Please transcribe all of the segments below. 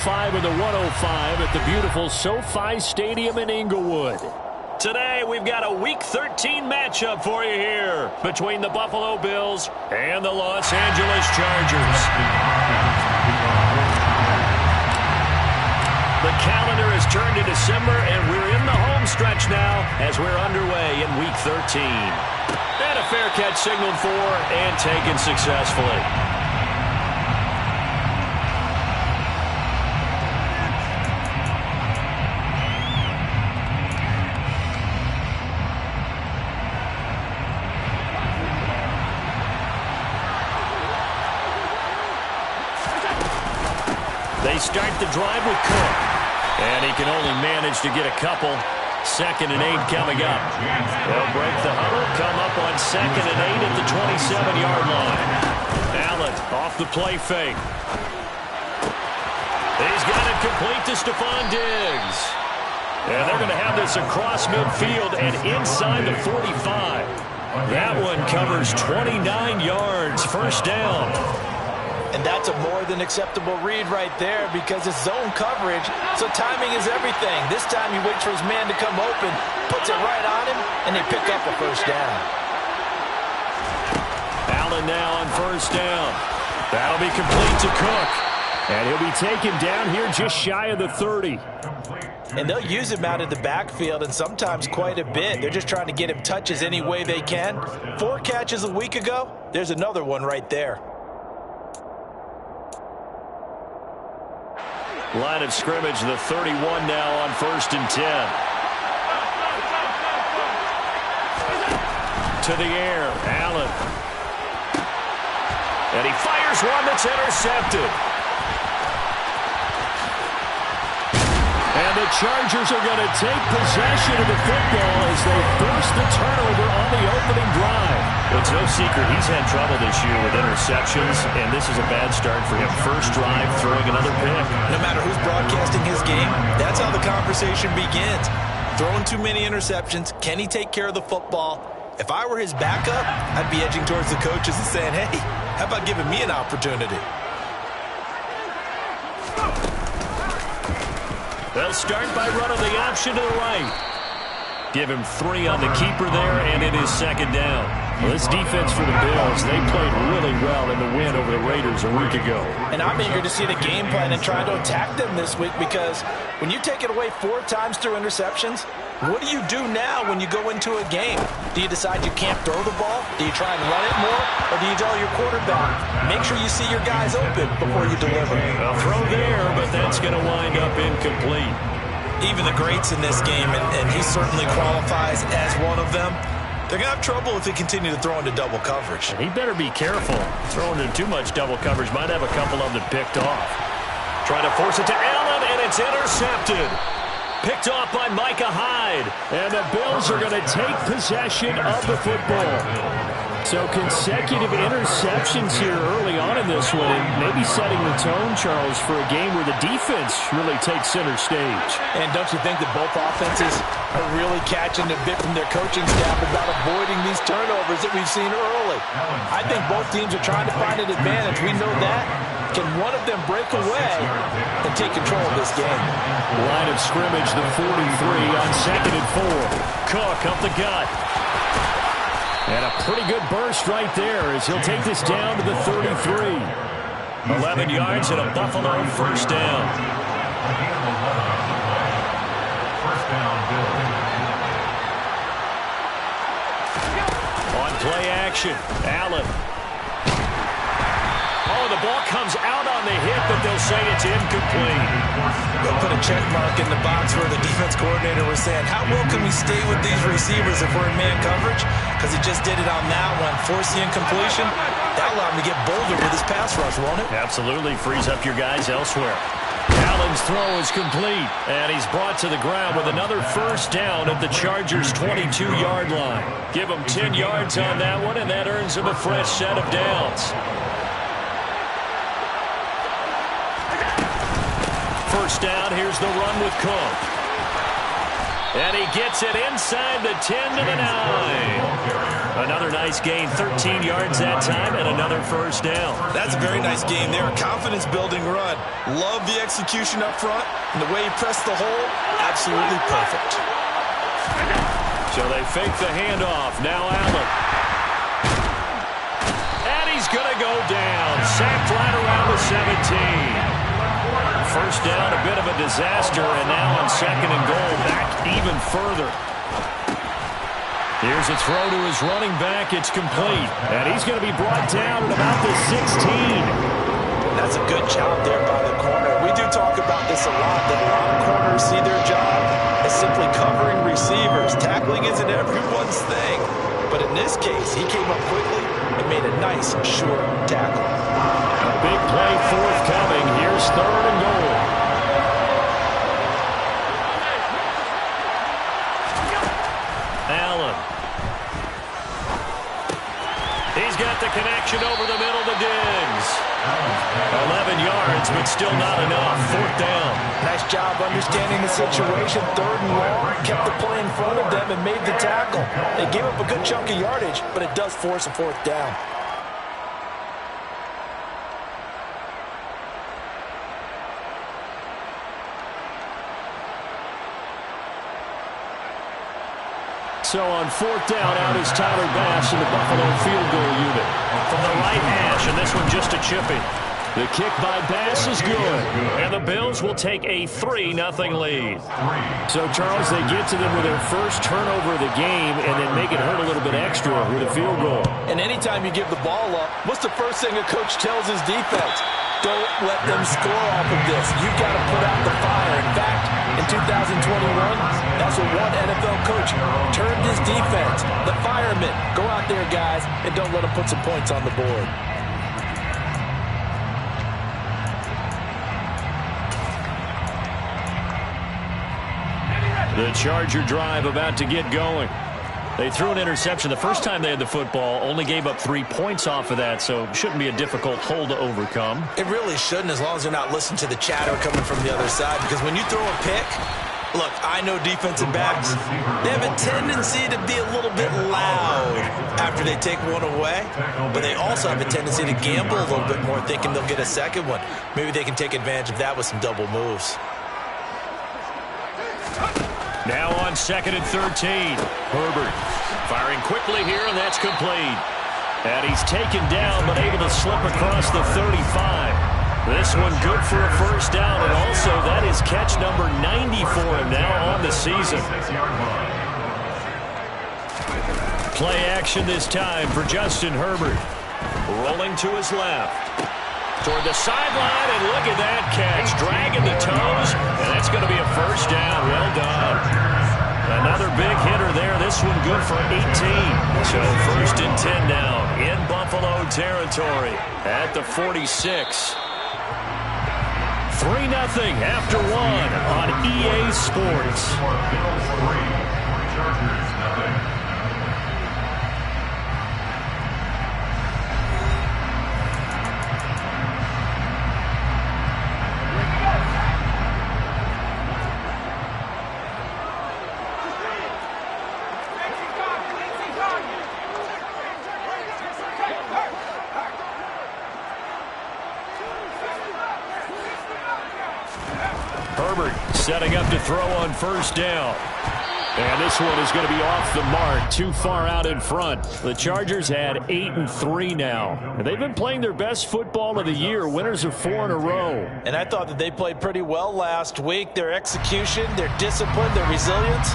5 of the 105 at the beautiful SoFi Stadium in Inglewood. Today, we've got a Week 13 matchup for you here between the Buffalo Bills and the Los Angeles Chargers. The calendar has turned to December, and we're in the home stretch now as we're underway in Week 13. And a fair catch signaled for and taken successfully. They start the drive with Cook. And he can only manage to get a couple. 2nd and 8 coming up. They'll break the huddle, come up on 2nd and 8 at the 27-yard line. Allen off the play fake. He's got it complete to Stephon Diggs. And they're going to have this across midfield and inside the 45. That one covers 29 yards, first down. And that's a more than acceptable read right there because it's zone coverage, so timing is everything. This time he waits for his man to come open, puts it right on him, and they pick up a first down. Allen now on first down. That'll be complete to Cook. And he'll be taken down here just shy of the 30. And they'll use him out of the backfield, and sometimes quite a bit. They're just trying to get him touches any way they can. 4 catches a week ago, there's another one right there. Line of scrimmage, the 31 now on 1st and 10. To the air, Allen. And he fires one that's intercepted. And the Chargers are going to take possession of the football as they force the turnover on the opening drive. It's no secret he's had trouble this year with interceptions, and this is a bad start for him. First drive, throwing another pick. No matter who's broadcasting his game, that's how the conversation begins. Throwing too many interceptions, can he take care of the football? If I were his backup, I'd be edging towards the coaches and saying, hey, how about giving me an opportunity? They'll start by running the option to the right. Give him 3 on the keeper there, and it is 2nd down. Well, this defense for the Bills, they played really well in the win over the Raiders a week ago. And I'm eager to see the game plan and try to attack them this week because when you take it away 4 times through interceptions, what do you do now when you go into a game? Do you decide you can't throw the ball? Do you try and run it more? Or do you tell your quarterback, make sure you see your guys open before you deliver? A throw there, but that's going to wind up incomplete. Even the greats in this game, and he certainly qualifies as one of them, they're going to have trouble if they continue to throw into double coverage. He better be careful. Throwing into too much double coverage might have a couple of them picked off. Trying to force it to Allen, and it's intercepted. Picked off by Micah Hyde. And the Bills are going to take possession of the football. So consecutive interceptions here early on in this one, and maybe setting the tone, Charles, for a game where the defense really takes center stage. And don't you think that both offenses are really catching a bit from their coaching staff about avoiding these turnovers that we've seen early? I think both teams are trying to find an advantage. We know that. Can one of them break away and take control of this game? Line of scrimmage, the 43 on 2nd and 4. Cook up the gut. And a pretty good burst right there as he'll take this down to the 33. 11 yards and a Buffalo first down. On play action, Allen. Oh, the ball comes out on the hit, but they'll say it's incomplete. They'll put a check mark in the box where the defense coordinator was saying, how well can we stay with these receivers if we're in man coverage? Because he just did it on that one. Force the incompletion. That'll allow him to get bolder with his pass rush, won't it? Absolutely. Frees up your guys elsewhere. Allen's throw is complete, and he's brought to the ground with another first down at the Chargers' 22-yard line. Give him 10 yards on that one, and that earns him a fresh set of downs. First down, here's the run with Cook. And he gets it inside the 10 to the 9. Another nice gain, 13 yards that time, and another first down. That's a very nice game there. A confidence-building run. Love the execution up front, and the way he pressed the hole, absolutely perfect. So they fake the handoff. Now Allen. And he's going to go down. Sacked right around the 17. First down, a bit of a disaster, and now on second and goal, back even further. Here's a throw to his running back. It's complete. And he's going to be brought down at about the 16. That's a good job there by the corner. We do talk about this a lot, that a lot of corners see their job as simply covering receivers. Tackling isn't everyone's thing. But in this case, he came up quickly and made a nice, short tackle. A big play forthcoming. Here's third and goal. Allen. He's got the connection over the middle to Diggs. 11 yards, but still not enough. Fourth down. Nice job understanding the situation. Third and long. Kept the play in front of them and made the tackle. They gave up a good chunk of yardage, but it does force a fourth down. So on fourth down, out is Tyler Bass in the Buffalo field goal unit. From the right hash, and this one just a chippy. The kick by Bass is good. And the Bills will take a 3-0 lead. So, Charles, they get to them with their first turnover of the game and then make it hurt a little bit extra with a field goal. And anytime you give the ball up, what's the first thing a coach tells his defense? Don't let them score off of this. You've got to put out the fire. In fact, in 2021, that's what one NFL coach turned his defense. The firemen. Go out there, guys, and don't let them put some points on the board. The Charger drive about to get going. They threw an interception the first time they had the football, only gave up 3 points off of that, so shouldn't be a difficult hole to overcome. It really shouldn't, as long as they're not listening to the chatter coming from the other side, because when you throw a pick, look, I know defensive backs, they have a tendency to be a little bit loud after they take one away, but they also have a tendency to gamble a little bit more, thinking they'll get a second one. Maybe they can take advantage of that with some double moves. Now on second and 13. Herbert firing quickly here, and that's complete. And he's taken down, but able to slip across the 35. This one good for a first down, and also that is catch number 90 for him now on the season. Play action this time for Justin Herbert. Rolling to his left. Toward the sideline, and look at that catch. Dragging the toes, and that's going to be a first down. Well done. Another big hitter there. This one good for 18. So first and 10 now in Buffalo territory at the 46. 3-0 after one on EA Sports. Herbert setting up to throw on first down. And this one is going to be off the mark, too far out in front. The Chargers had 8-3 now. And they've been playing their best football of the year, winners of 4 in a row. And I thought that they played pretty well last week. Their execution, their discipline, their resilience,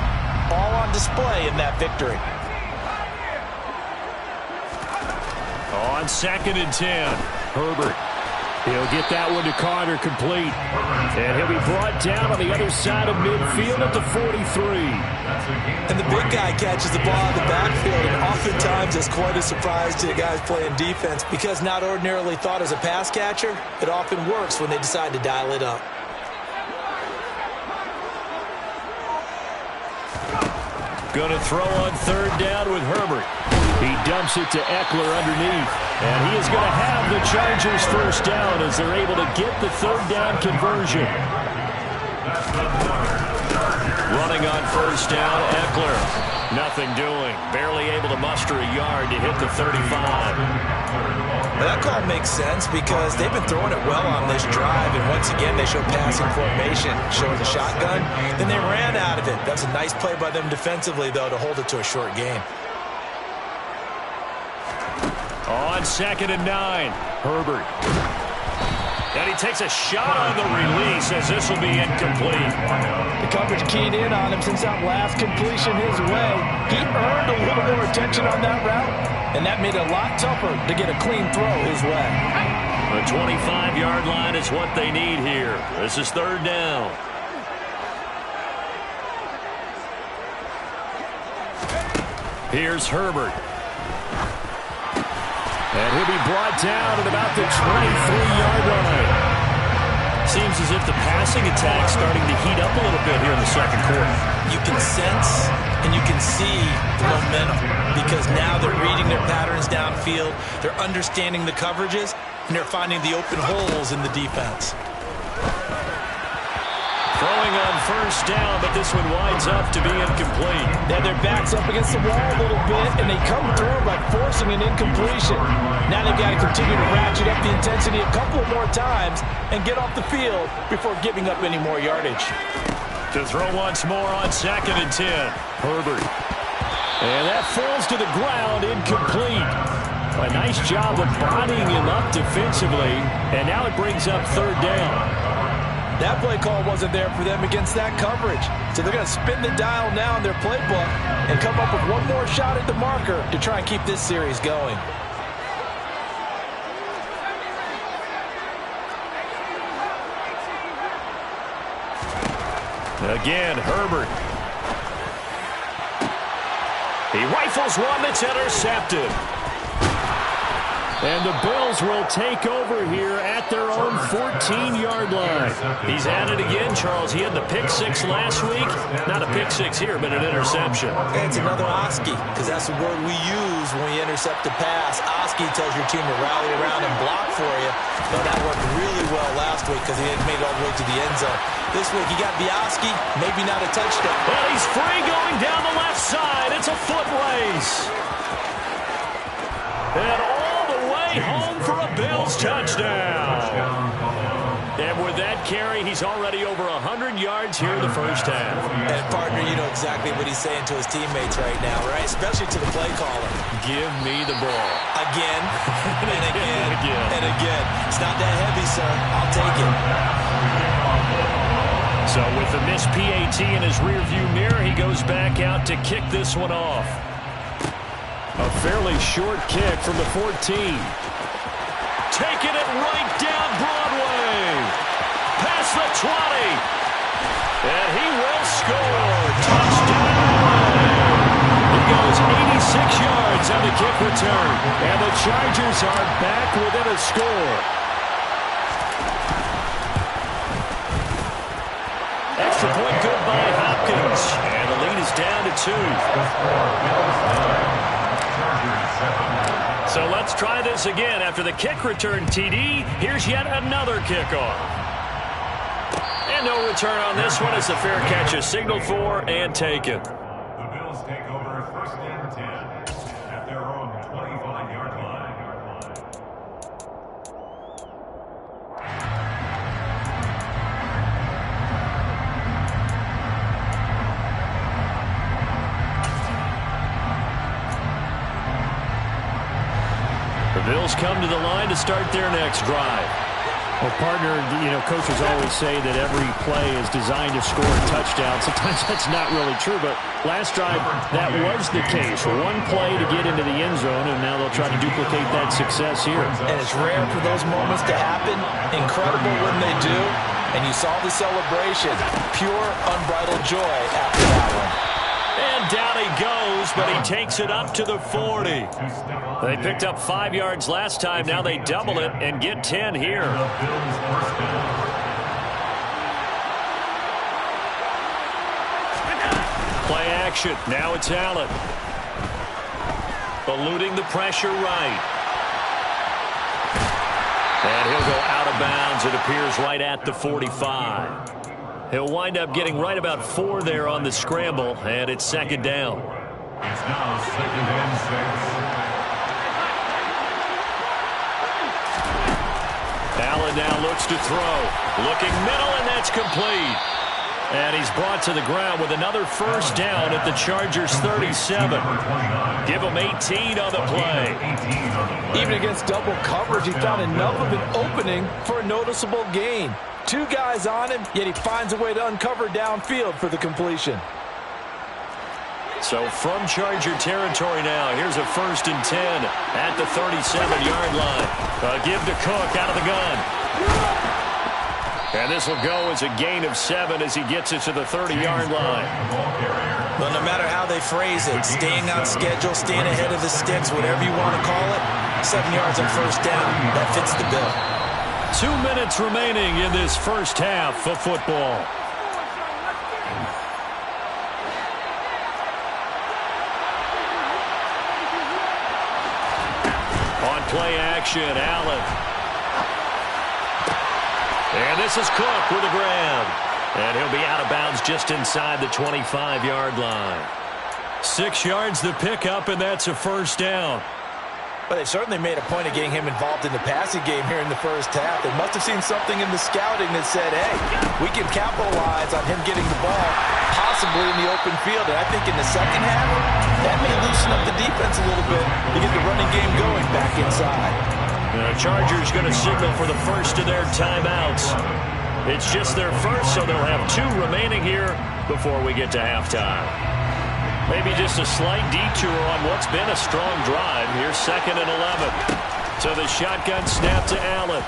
all on display in that victory. On second and 10, Herbert. He'll get that one to Carter complete. And he'll be brought down on the other side of midfield at the 43. And the big guy catches the ball in the backfield, and oftentimes it's quite a surprise to the guys playing defense, because not ordinarily thought as a pass catcher, it often works when they decide to dial it up. Going to throw on third down with Herbert. He dumps it to Eckler underneath. And he is going to have the Chargers first down as they're able to get the third down conversion. Running on first down, Eckler. Nothing doing. Barely able to muster a yard to hit the 35. Well, that call makes sense because they've been throwing it well on this drive, and once again they show passing formation, showing the shotgun. Then they ran out of it. That's a nice play by them defensively, though, to hold it to a short gain. On 2nd and 9, Herbert. And he takes a shot on the release as this will be incomplete. The coverage keyed in on him since that last completion his way. He earned a little more attention on that route, and that made it a lot tougher to get a clean throw his way. The 25-yard line is what they need here. This is 3rd down. Here's Herbert. And he'll be brought down at about the 23-yard line. Seems as if the passing attack's starting to heat up a little bit here in the 2nd quarter. You can sense and you can see the momentum because now they're reading their patterns downfield, they're understanding the coverages, and they're finding the open holes in the defense. Throwing on first down, but this one winds up to be incomplete. They have their backs up against the wall a little bit, and they come through by forcing an incompletion. Now they've got to continue to ratchet up the intensity a couple more times and get off the field before giving up any more yardage. To throw once more on 2nd and 10. Herbert. And that falls to the ground, incomplete. A nice job of bodying him up defensively, and now it brings up 3rd down. That play call wasn't there for them against that coverage. So they're going to spin the dial now in their playbook and come up with one more shot at the marker to try and keep this series going. Again, Herbert. He rifles one that's intercepted. And the Bills will take over here at their own 14-yard line. He's at it again, Charles. He had the pick 6 last week. Not a pick 6 here, but an interception. It's another Oski, because that's the word we use when we intercept a pass. Oski tells your team to rally around and block for you. But that worked really well last week because he had made it all the way to the end zone. This week he got Oski, maybe not a touchdown. But he's free going down the left side. It's a foot race. And home for a Bills touchdown. And with that carry, he's already over 100 yards here in the first half. And partner, you know exactly what he's saying to his teammates right now, right? Especially to the play caller. Give me the ball. Again, and again, and again. It's not that heavy, sir. I'll take it. So with the missed PAT in his rearview mirror, he goes back out to kick this one off. A fairly short kick from the 14. Taking it right down Broadway. Past the 20. And he will score. Touchdown. He goes 86 yards on the kick return. And the Chargers are back within a score. Extra point good by Hopkins. And the lead is down to 2. So let's try this again. After the kick return TD, here's yet another kickoff. And no return on this one as the fair catch is signaled for and taken. The Bills take over 1st and 10 at their own 25-yard line. The Bills come to the line to start their next drive. Well, partner, you know, coaches always say that every play is designed to score a touchdown. Sometimes that's not really true, but last drive, that was the case. One play to get into the end zone, and now they'll try to duplicate that success here. And it's rare for those moments to happen. Incredible when they do. And you saw the celebration. Pure, unbridled joy after that one. And down he goes, but he takes it up to the 40. They picked up 5 yards last time. Now they double it and get 10 here. Play action. Now it's Allen. Eluding the pressure right. And he'll go out of bounds, it appears, right at the 45. He'll wind up getting right about 4 there on the scramble, and it's second down. It's now 2nd and 6. Allen now looks to throw. Looking middle, and that's complete. And he's brought to the ground with another first down at the Chargers' 37. Give him 18 on the play. Even against double coverage, he found enough of an opening for a noticeable gain. 2 guys on him, yet he finds a way to uncover downfield for the completion. So from Charger territory now, here's a 1st and 10 at the 37-yard line. Give to Cook out of the gun. And this will go as a gain of 7 as he gets it to the 30-yard line. Well, no matter how they phrase it, staying on schedule, staying ahead of the sticks, whatever you want to call it, 7 yards on first down, that fits the bill. 2 minutes remaining in this first half of football. On play action, Allen. And this is Cook with a grab. And he'll be out of bounds just inside the 25-yard line. 6 yards the pickup, and that's a first down. But they certainly made a point of getting him involved in the passing game here in the first half. They must have seen something in the scouting that said, hey, we can capitalize on him getting the ball, possibly in the open field. And I think in the second half, that may loosen up the defense a little bit to get the running game going back inside. The Chargers going to signal for the first of their timeouts. It's just their first, so they'll have 2 remaining here before we get to halftime. Maybe just a slight detour on what's been a strong drive. Here's 2nd and 11. So the shotgun snap to Allen.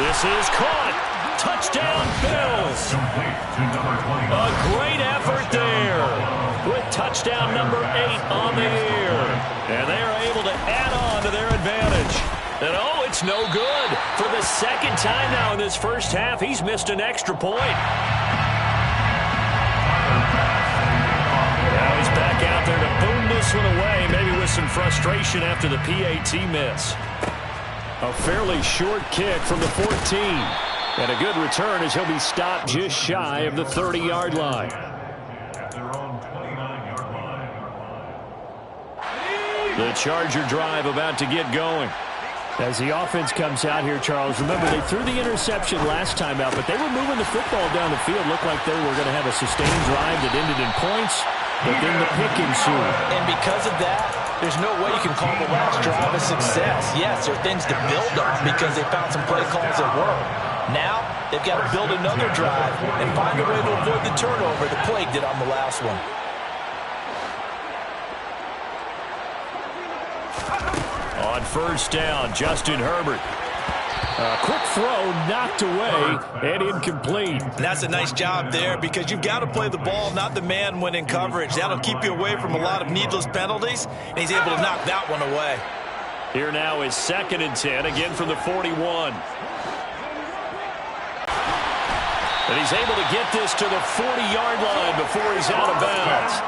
This is caught. Touchdown, Bills. A great effort there with touchdown number 8 on the year. And they are able to add on to their advantage. And oh, it's no good. For the second time now in this first half, he's missed an extra point. Now he's back out there to boom this one away, maybe with some frustration after the PAT miss. A fairly short kick from the 14. And a good return as he'll be stopped just shy of the 30-yard line. At their own 29-yard line. The Charger drive about to get going. As the offense comes out here, Charles, remember they threw the interception last time out, but they were moving the football down the field. Looked like they were going to have a sustained drive that ended in points, but then the pick ensued. And because of that, there's no way you can call the last drive a success. Yes, there are things to build on because they found some play calls that work. Now, they've got to build another drive and find a way to avoid the turnover the Plague did on the last one. On first down, Justin Herbert. A quick throw knocked away and incomplete. And that's a nice job there because you've got to play the ball, not the man when in coverage. That'll keep you away from a lot of needless penalties, and he's able to knock that one away. Here now is 2nd and 10, again from the 41. And he's able to get this to the 40-yard line before he's out of bounds.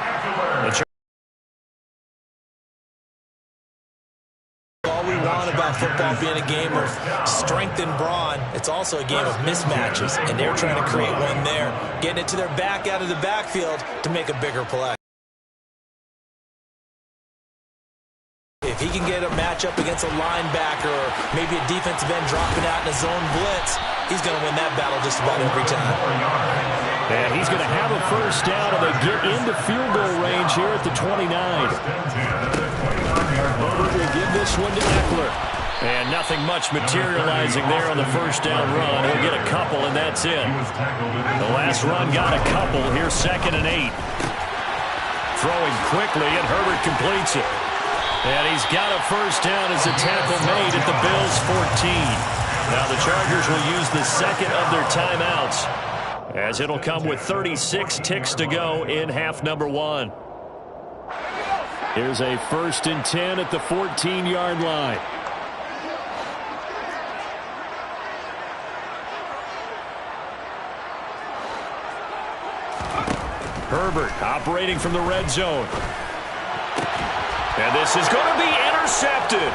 All we want about football being a game of strength and brawn, it's also a game of mismatches, and they're trying to create one there, getting it to their back out of the backfield to make a bigger play. If he can get a matchup against a linebacker or maybe a defensive end dropping out in a zone blitz, he's going to win that battle just about every time. And he's going to have a first down, and they get into field goal range here at the 29. Herbert will give this one to Eckler. And nothing much materializing there on the first down run. He'll get a couple, and that's it. The last run got a couple. Here's 2nd and 8. Throwing quickly, and Herbert completes it. And he's got a first down as a tackle made at the Bills' 14. Now the Chargers will use the second of their timeouts, as it'll come with 36 ticks to go in half number 1. Here's a 1st and 10 at the 14-yard line. Herbert operating from the red zone. And this is going to be intercepted.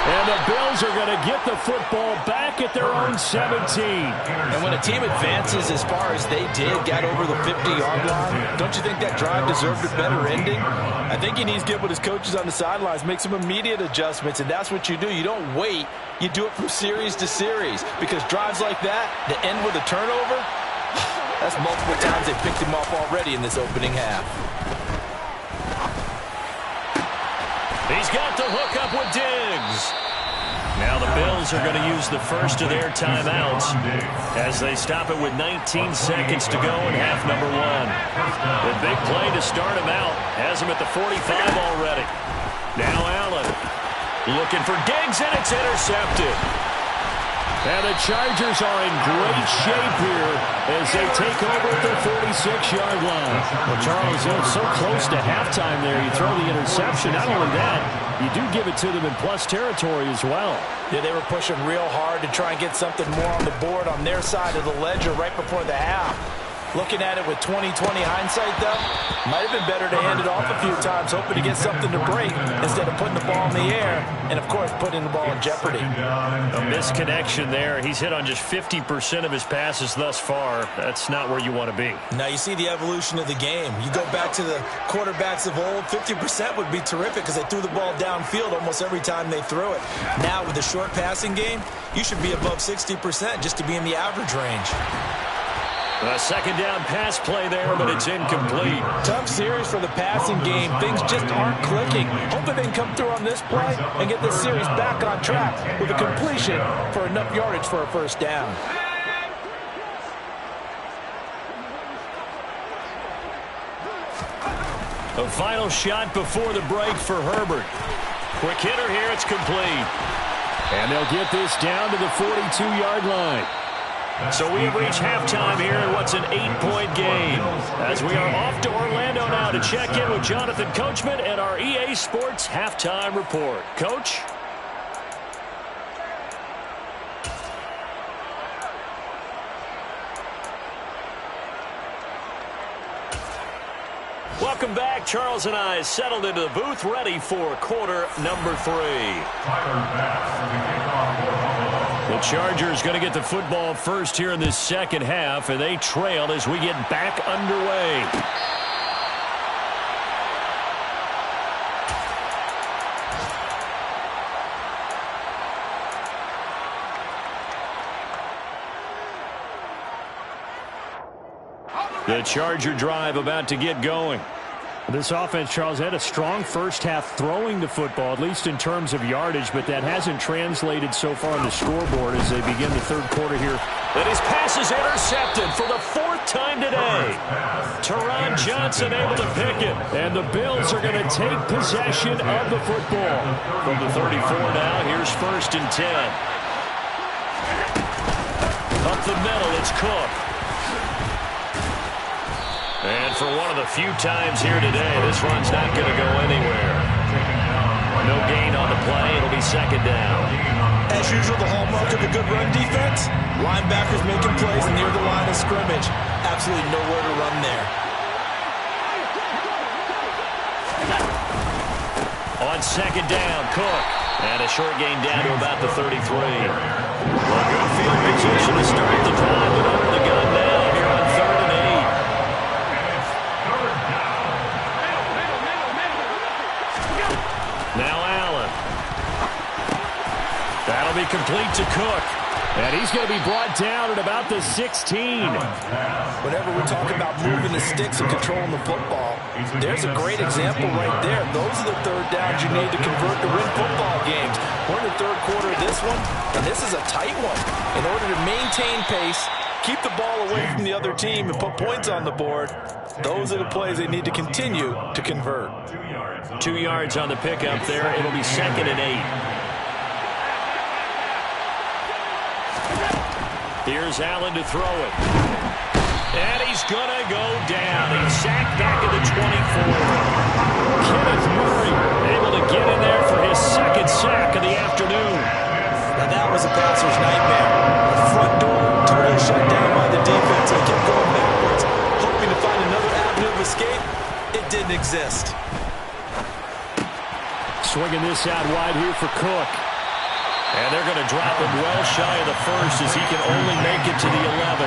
And And the Bills are going to get the football back at their own 17. And when a team advances as far as they did, got over the 50-yard line, don't you think that drive deserved a better ending? I think he needs to get with his coaches on the sidelines, make some immediate adjustments, and that's what you do. You don't wait. You do it from series to series, because drives like that end with a turnover, that's multiple times they picked him off already in this opening half. He's got the hook up with Diggs. Now the Bills are going to use the first of their timeouts as they stop it with 19 seconds to go in half number one. The big play to start him out has him at the 45 already. Now Allen looking for Diggs, and it's intercepted. And the Chargers are in great shape here as they take over at their 46-yard line. Well, Charles, it's so close to halftime there. You throw the interception. Not only that, you do give it to them in plus territory as well. Yeah, they were pushing real hard to try and get something more on the board on their side of the ledger right before the half. Looking at it with 20/20 hindsight, though, might have been better to hand it off a few times, hoping to get something to break instead of putting the ball in the air and, of course, putting the ball in jeopardy. A misconnection there. He's hit on just 50% of his passes thus far. That's not where you want to be. Now, you see the evolution of the game. You go back to the quarterbacks of old, 50% would be terrific because they threw the ball downfield almost every time they threw it. Now, with the short passing game, you should be above 60% just to be in the average range. A second down pass play there, but it's incomplete. Tough series for the passing game. Things just aren't clicking. Hoping they can come through on this play and get this series back on track with a completion for enough yardage for a first down. A final shot before the break for Herbert. Quick hitter here, it's complete. And they'll get this down to the 42-yard line. So we have reached halftime here in what's an 8-point game. As we are off to Orlando now to check in with Jonathan Coachman and our EA Sports Halftime Report. Coach? Welcome back. Charles and I settled into the booth, ready for quarter number 3. The Chargers going to get the football first here in this second half, and they trail as we get back underway. The Charger drive about to get going. This offense, Charles, had a strong first half throwing the football, at least in terms of yardage, but that hasn't translated so far on the scoreboard as they begin the third quarter here. And his pass is intercepted for the 4th time today. Teron Johnson able to pick it. And the Bills are going to take possession of the football. From the 34 now, here's 1st and 10. Up the middle, it's Cook. And for one of the few times here today, this run's not going to go anywhere. No gain on the play. It'll be 2nd down. As usual, the hallmark of a good run defense, linebackers making plays near the line of scrimmage. Absolutely nowhere to run there. On 2nd down, Cook. And a short gain down to about the 33. A good field position to start the drive, but under the gun now here on 3rd and 8. Now Allen. That'll be complete to Cook. And he's going to be brought down at about the 16. Whenever we talk about moving the sticks and controlling the football, there's a great example right there. Those are the third downs you need to convert to win football games. We're in the third quarter of this one, and this is a tight one. In order to maintain pace, keep the ball away from the other team, and put points on the board, those are the plays they need to continue to convert. 2 yards on the pickup there. It'll be 2nd and 8. Here's Allen to throw it. And he's going to go down. He's sacked back at the 24. Kenneth Murray able to get in there for his 2nd sack of the afternoon. Now that was a passer's nightmare. The front door totally shut down by the defense. They kept going backwards, hoping to find another avenue of escape. It didn't exist. Swinging this out wide here for Cook. And they're going to drop him well shy of the first as he can only make it to the 11.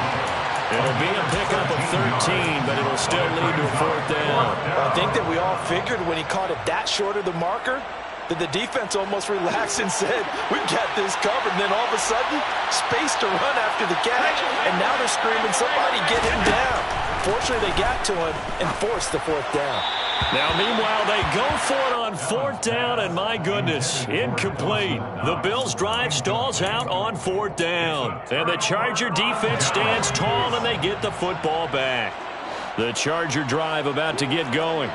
It'll be a pickup of 13, but it'll still lead to a fourth down. I think that we all figured when he caught it that short of the marker that the defense almost relaxed and said, we've got this covered. And then all of a sudden, space to run after the catch. And now they're screaming, somebody get him down. Fortunately, they got to him and forced the fourth down. Now, meanwhile, they go for it on fourth down, and my goodness, incomplete. The Bills' drive stalls out on fourth down. And the Charger defense stands tall, and they get the football back. The Charger drive about to get going.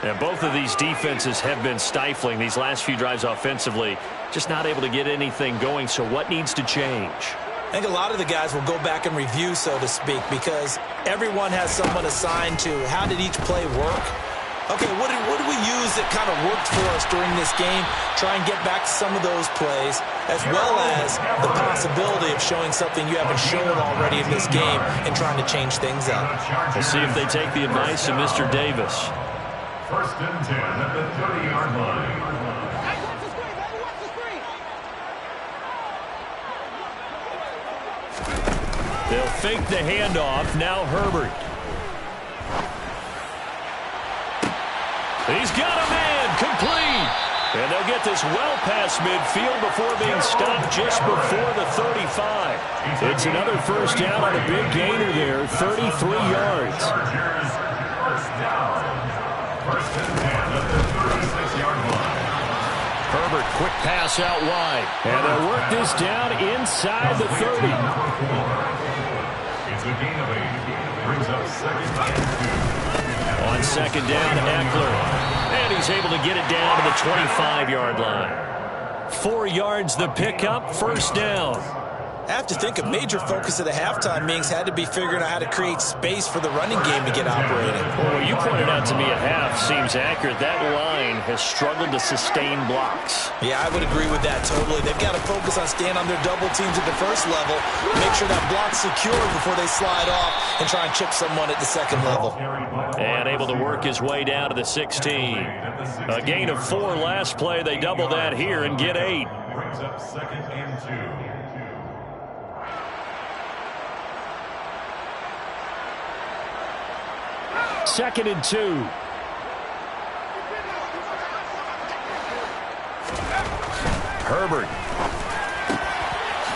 And both of these defenses have been stifling these last few drives offensively. Just not able to get anything going, so what needs to change? I think a lot of the guys will go back and review, so to speak, because everyone has someone assigned to how did each play work. Okay, what did we use that kind of worked for us during this game? Try and get back to some of those plays, as well as the possibility of showing something you haven't shown already in this game and trying to change things up. We'll see if they take the advice of Mr. Davis. First and 10 at the 30-yard line. They'll fake the handoff. Now Herbert. He's got a man, complete. And they'll get this well past midfield before being stopped just before the 35. It's another first down on a big gainer there, 33 yards. First down. First and 10 at the 36-yard line. Herbert, quick pass out wide. And they'll work this down inside the 30. It's a gain of 8. Brings up second and 2. On second down, Eckler. And he's able to get it down to the 25-yard line. 4 yards the pickup, first down. I have to think a major focus of the halftime meetings had to be figuring out how to create space for the running game to get operating. Well, what you pointed out to me at half seems accurate. That line has struggled to sustain blocks. Yeah, I would agree with that totally. They've got to focus on staying on their double teams at the first level, make sure that block's secure before they slide off and try and chip someone at the second level. And able to work his way down to the 16. A gain of 4 last play. They double that here and get 8. Brings up second and 2. Second and 2. Herbert.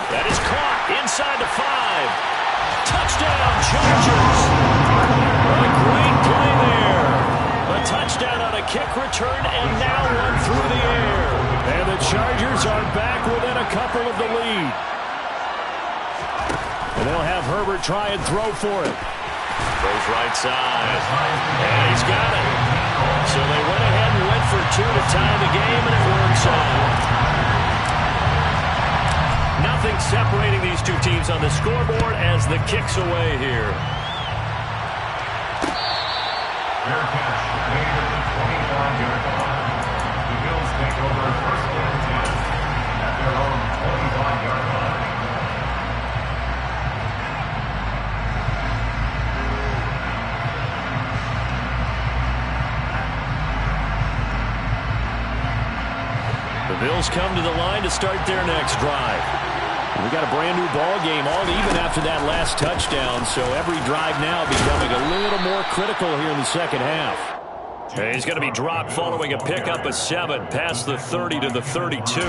That is caught inside the 5. Touchdown, Chargers. A great play there. A touchdown on a kick return and now one through the air. And the Chargers are back within a couple of the lead. And they'll have Herbert try and throw for it. Throws right side. And he's got it. So they went ahead and went for 2 to tie the game, and it works out. Nothing separating these two teams on the scoreboard as the kick's away here. Fair catch made at the 25-yard line. The Bills take over first and 10 at their own 25-yard line. The Bills come to the line to start their next drive. We got a brand new ball game, all even after that last touchdown, so every drive now becoming a little more critical here in the second half. And he's going to be dropped following a pickup of 7 past the 30 to the 32.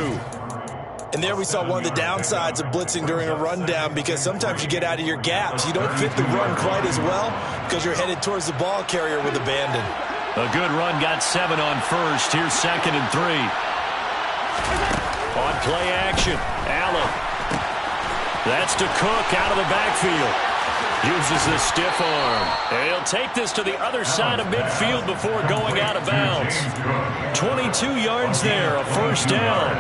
And there we saw one of the downsides of blitzing during a rundown, because sometimes you get out of your gaps. You don't fit the run quite as well because you're headed towards the ball carrier with abandon. A good run got 7 on first. Here's second and 3. On play action, Allen. That's to Cook out of the backfield. Uses the stiff arm. And he'll take this to the other side of midfield before going out of bounds. 22 yards there, a first down.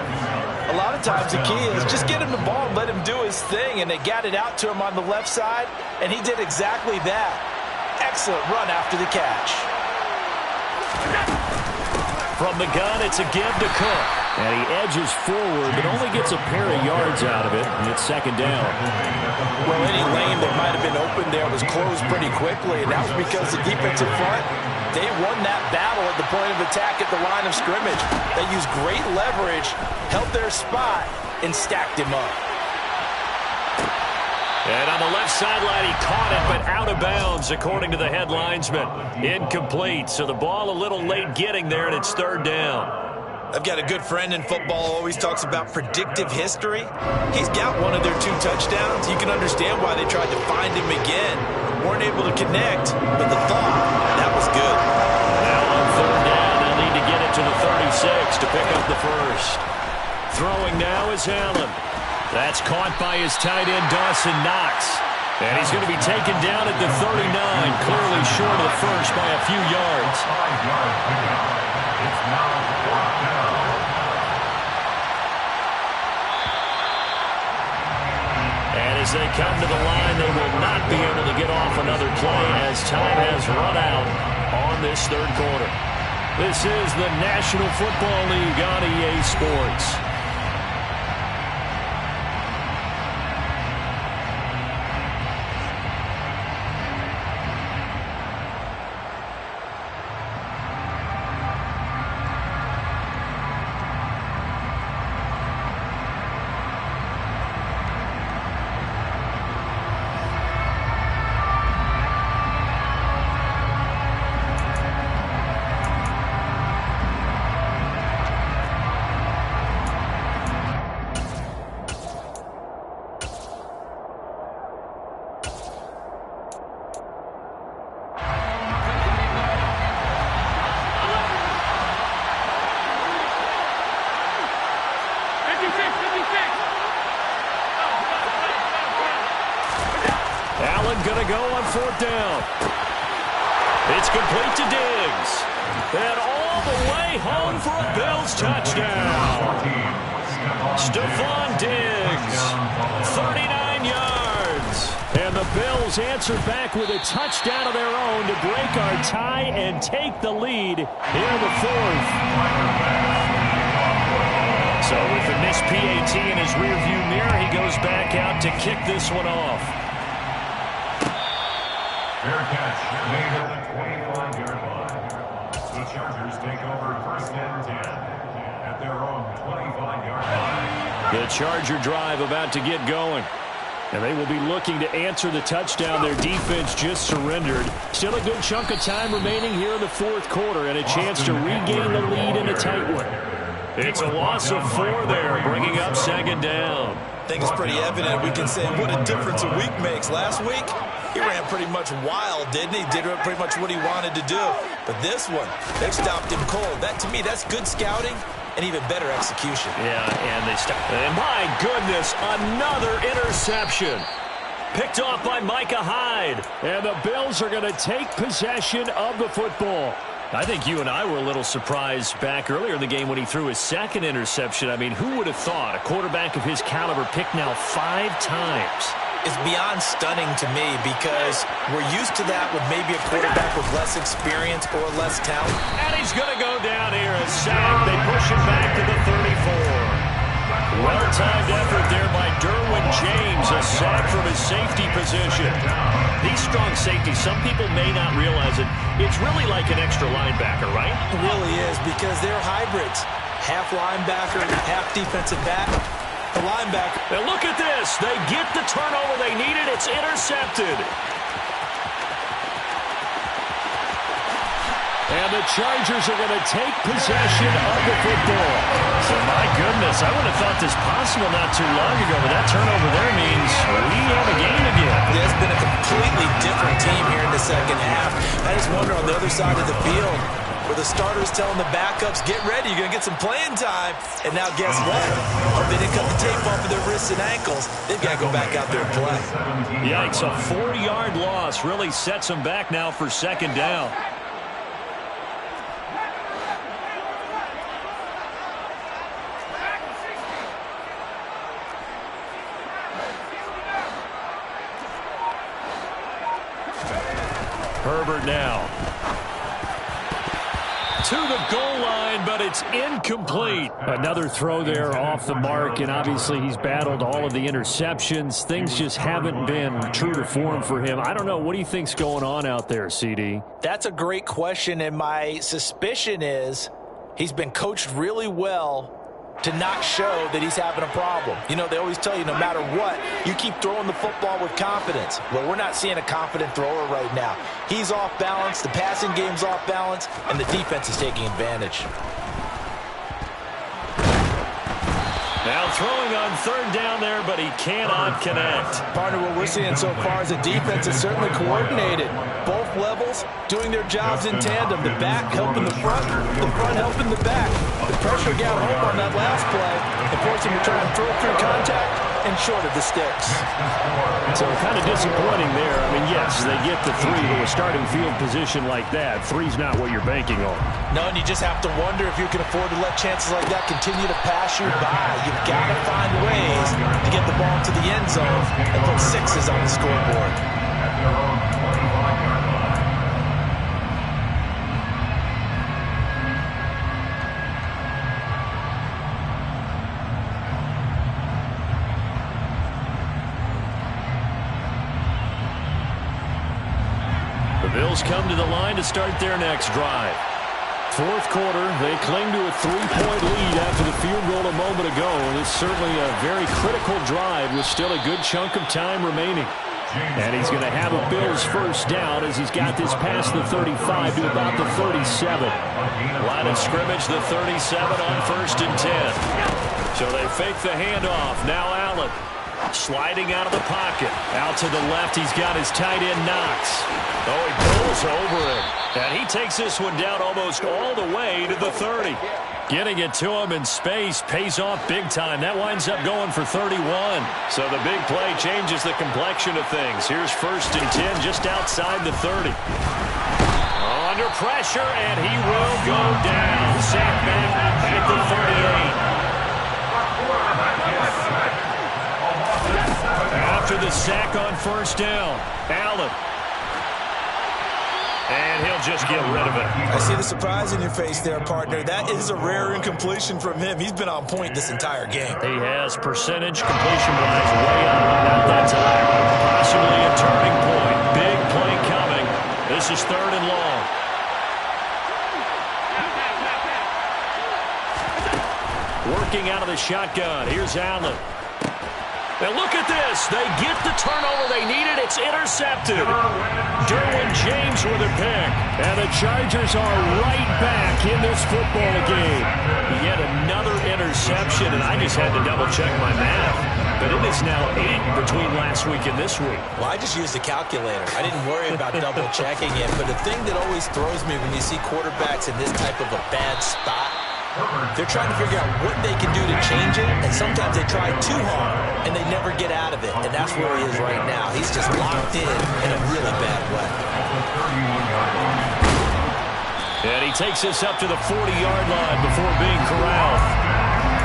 A lot of times the key is just get him the ball and let him do his thing, and they got it out to him on the left side, and he did exactly that. Excellent run after the catch. From the gun, it's a give to Cook. And he edges forward, but only gets a pair of yards out of it, and it's second down. Well, any lane that might have been open there was closed pretty quickly, and that was because the defensive front, they won that battle at the point of attack at the line of scrimmage. They used great leverage, held their spot, and stacked him up. And on the left sideline, he caught it, but out of bounds, according to the head linesman. Incomplete, so the ball a little late getting there, and it's third down. I've got a good friend in football, always talks about predictive history. He's got one of their 2 touchdowns. You can understand why they tried to find him again. Weren't able to connect, but the thought, that was good. Now on third down, they'll need to get it to the 36 to pick up the first. Throwing now is Allen. That's caught by his tight end, Dawson Knox. And he's going to be taken down at the 39, clearly short of the first by a few yards. 5-yard pickup. It's now 4th down. And as they come to the line, they will not be able to get off another play as time has run out on this third quarter. This is the National Football League on EA Sports. Going to go on 4th down. It's complete to Diggs. And all the way home for a Bills touchdown. Stephon Diggs, 39 yards. And the Bills answer back with a touchdown of their own to break our tie and take the lead in the 4th. So with the missed PAT in his rearview mirror, he goes back out to kick this one off. Fair catch made at the 25-yard line. The Chargers take over 1st and 10 at their own 25-yard line. The Charger drive about to get going. And they will be looking to answer the touchdown their defense just surrendered. Still a good chunk of time remaining here in the 4th quarter and a chance to regain the lead in a tight one. It's a loss of 4 there, bringing up 2nd down. I think it's pretty evident. We can say what a difference a week makes. Last week, he ran pretty much wild, didn't he? Did pretty much what he wanted to do. But this one, they stopped him cold. That, to me, that's good scouting and even better execution. Yeah, and they stopped. And my goodness, another interception. Picked off by Micah Hyde. And the Bills are going to take possession of the football. I think you and I were a little surprised back earlier in the game when he threw his 2nd interception. I mean, who would have thought a quarterback of his caliber picked now 5 times? It's beyond stunning to me because we're used to that with maybe a quarterback with less experience or less talent. And he's going to go down here as sacked. They push him back to the 34. Well-timed effort there by Derwin James, a sack from his safety position. These strong safeties, some people may not realize it. It's really like an extra linebacker, right? It really is because they're hybrids. Half linebacker, half defensive back. The linebacker. And look at this. They get the turnover they needed. It's intercepted. And the Chargers are going to take possession of the football. So, my goodness, I would have thought this possible not too long ago, but that turnover there means we have a game again. Yeah, it's been a completely different team here in the 2nd half. I just wonder on the other side of the field where the starters telling the backups, get ready, you're going to get some playing time. And now guess what? Oh, they didn't cut the tape off of their wrists and ankles. They've got to go back out there and play. Yikes, a 4-yard loss really sets them back now for 2nd down. Herbert now. To the goal line, but it's incomplete. Another throw there off the mark, and obviously he's battled all of the interceptions. Things just haven't been true to form for him. I don't know. What do you think's going on out there, CD? That's a great question, and my suspicion is he's been coached really well to not show that he's having a problem. You know, they always tell you no matter what, you keep throwing the football with confidence. Well, we're not seeing a confident thrower right now. He's off balance, the passing game's off balance, and the defense is taking advantage. Now throwing on third down there, but he cannot connect. Partner, what we're seeing so far is the defense is certainly coordinated. Both levels doing their jobs in tandem. The back helping the front helping the back. The pressure got home on that last play and forced him to try and throw through contact and short of the sticks. So kind of disappointing there. I mean, yes, they get the 3 to a starting field position like that. 3's not what you're banking on. No, and you just have to wonder if you can afford to let chances like that continue to pass you by. You've got to find ways to get the ball to the end zone and put 6s on the scoreboard. At their own 25-yard line. The Bills come to the line to start their next drive. Fourth quarter, they cling to a 3-point lead after the field goal a moment ago. It's certainly a very critical drive with still a good chunk of time remaining. And he's going to have a Bills first down as he's got this past the 35 to about the 37. Line of scrimmage, the 37 on 1st and 10. So they fake the handoff. Now Allen sliding out of the pocket. Out to the left, he's got his tight end Knox. Oh, he pulls over him. And he takes this one down almost all the way to the 30. Getting it to him in space pays off big time. That winds up going for 31. So the big play changes the complexion of things. Here's 1st and 10 just outside the 30. Under pressure, and he will go down. Sacked back at the 38. After the sack on 1st down, Allen. And he'll just get rid of it. I see the surprise in your face there, partner. That is a rare incompletion from him. He's been on point this entire game. He has percentage completion-wise way up. Not that time. Possibly a turning point. Big play coming. This is 3rd and long. Working out of the shotgun. Here's Allen. Now look at this. They get the turnover they needed. It's intercepted. Derwin James with a pick. And the Chargers are right back in this football game. Yet another interception, and I just had to double-check my math. But it is now 8 between last week and this week. Well, I just used a calculator. I didn't worry about double-checking it. But the thing that always throws me when you see quarterbacks in this type of a bad spot, they're trying to figure out what they can do to change it, and sometimes they try too hard, and they never get out of it, and that's where he is right now. He's just locked in a really bad way. And he takes this up to the 40-yard line before being corralled.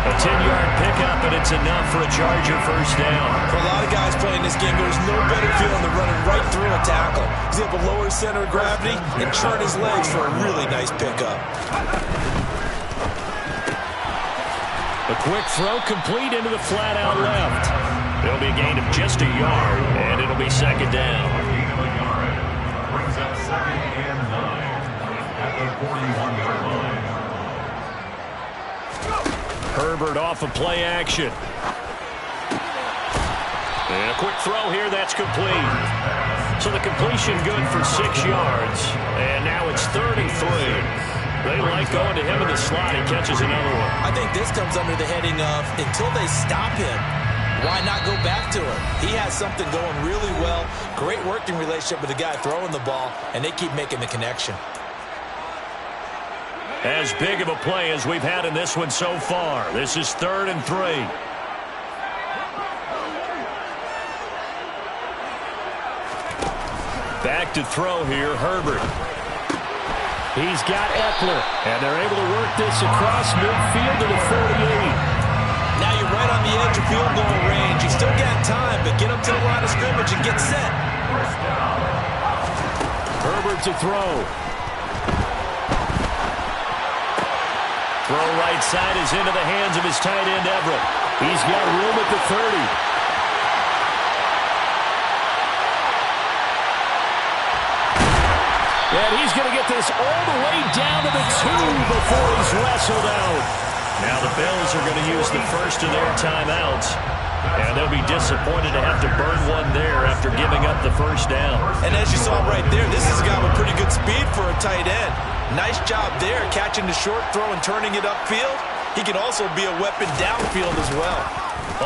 A 10-yard pickup, and it's enough for a Charger first down. For a lot of guys playing this game, there's no better feeling than running right through a tackle. He's able to lower his center of gravity and turn his legs for a really nice pickup. A quick throw complete into the flat out left. It'll be a gain of just a yard, and it'll be 2nd down. Brings up 2nd and 9 at the 41-yard line. Herbert off of play action. And a quick throw here, that's complete. So the completion good for 6 yards, and now it's 3rd and 3. They like going to him in the slot. He catches another one. I think this comes under the heading of until they stop him, why not go back to him? He has something going really well. Great working relationship with the guy throwing the ball, and they keep making the connection. As big of a play as we've had in this one so far. This is 3rd and 3. Back to throw here, Herbert. He's got Eckler, and they're able to work this across midfield to the 48. Now you're right on the edge of field goal range. You still got time, but get up to the line of scrimmage and get set. Herbert to throw. throw right side is into the hands of his tight end, Everett. He's got room at the 30. And he's going to get this all the way down to the 2 before he's wrestled out. Now the Bills are going to use the first of their timeouts. And they'll be disappointed to have to burn one there after giving up the first down. And as you saw right there, this has got a pretty good speed for a tight end. Nice job there, catching the short throw and turning it upfield. He can also be a weapon downfield as well.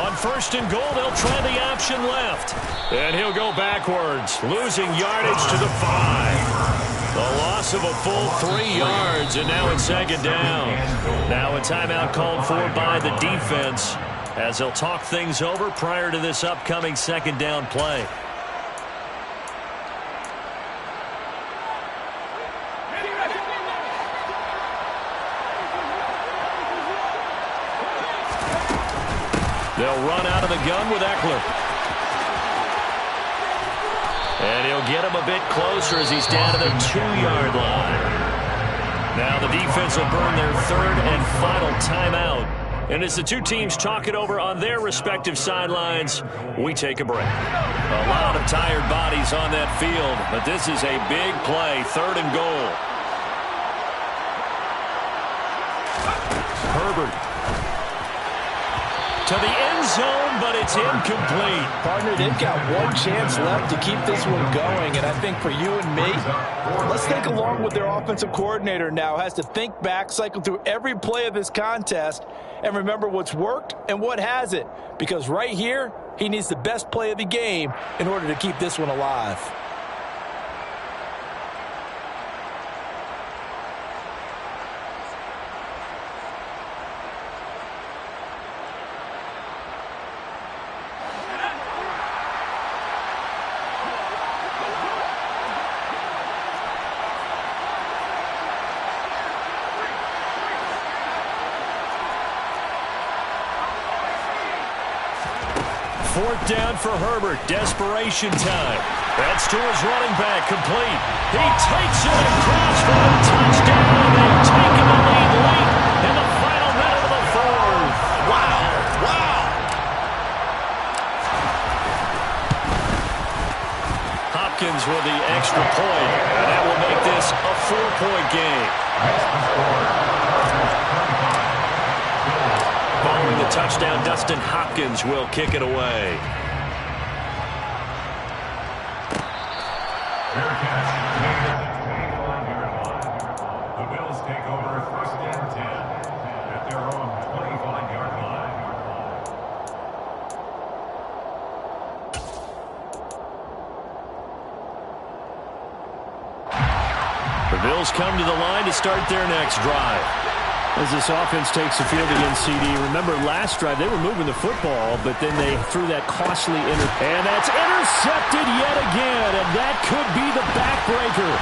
On first and goal, they'll try the option left. And he'll go backwards, losing yardage to the 5. The loss of a full 3 yards, and now it's second down. Now a timeout called for by the defense as they'll talk things over prior to this upcoming second down play. They'll run out of the gun with Eckler. And he'll get him a bit closer as he's down to the 2-yard line. Now the defense will burn their third and final timeout. And as the two teams talk it over on their respective sidelines, we take a break. A lot of tired bodies on that field, but this is a big play, third and goal. Herbert to the end zone, but it's incomplete. Partner, they've got one chance left to keep this one going, and I think for you and me, let's think along with their offensive coordinator now. Has to think back, cycle through every play of this contest, and remember what's worked and what hasn't. Because right here, he needs the best play of the game in order to keep this one alive. Fourth down for Herbert. Desperation time. That's to his running back. Complete. He takes it across for a touchdown. They've taken the lead late in the final minute of the fourth. Wow. Wow. Hopkins with the extra point, and that will make this a 4-point game. Following the touchdown, Dustin Hopkins will kick it away. Fair catch made at the 25-yard line. The Bills take over first and 10 at their own 25-yard line. The Bills come to the line to start their next drive. As this offense takes the field against CD, remember last drive they were moving the football, but then they threw that costly and that's intercepted yet again, and that could be the backbreaker.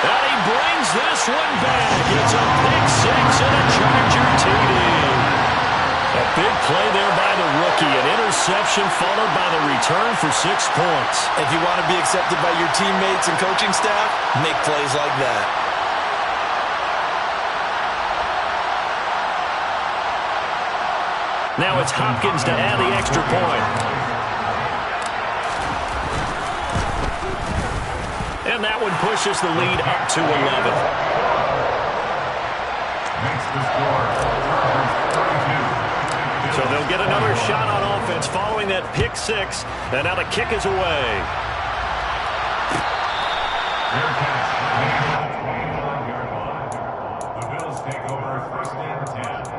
And he brings this one back. It's a pick six and a Charger TD. A big play there by the rookie. An interception followed by the return for 6 points. If you want to be accepted by your teammates and coaching staff, make plays like that. Now it's Hopkins to add the extra point. And that one pushes the lead up to 11. Makes the score 32. So they'll get another shot on offense following that pick six. And now the kick is away. Fair catch made at the 25-yard line. The Bills take over first and 10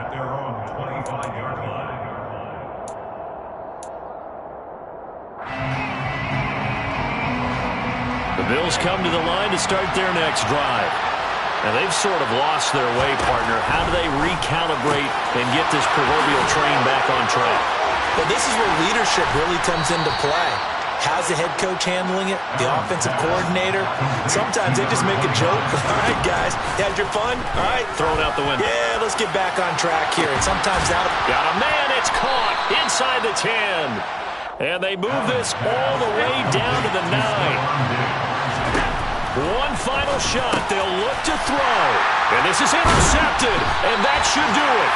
at their own 25-yard line. The Bills come to the line to start their next drive. And they've sort of lost their way, partner. How do they recalibrate and get this proverbial train back on track? Well, this is where leadership really comes into play. How's the head coach handling it? The offensive coordinator? Sometimes they just make a joke. All right, guys, you had your fun? All right. Throw it out the window. Yeah, let's get back on track here. And sometimes that'll... Got a man, it's caught inside the 10. And they move this all the way down to the 9. One final shot. They'll look to throw. And this is intercepted. And that should do it.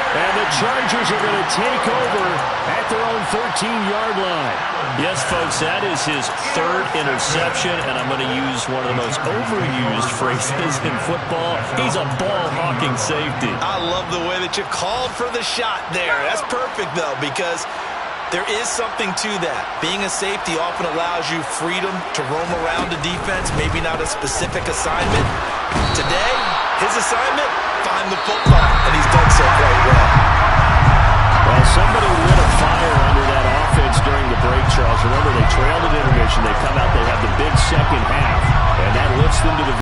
And the Chargers are going to take over at their own 13-yard line. Yes, folks, that is his third interception, and I'm going to use one of the most overused phrases in football. He's a ball-hawking safety. I love the way that you called for the shot there. That's perfect, though, because there is something to that. Being a safety often allows you freedom to roam around the defense, maybe not a specific assignment. Today, his assignment, find the football, and he's done so quite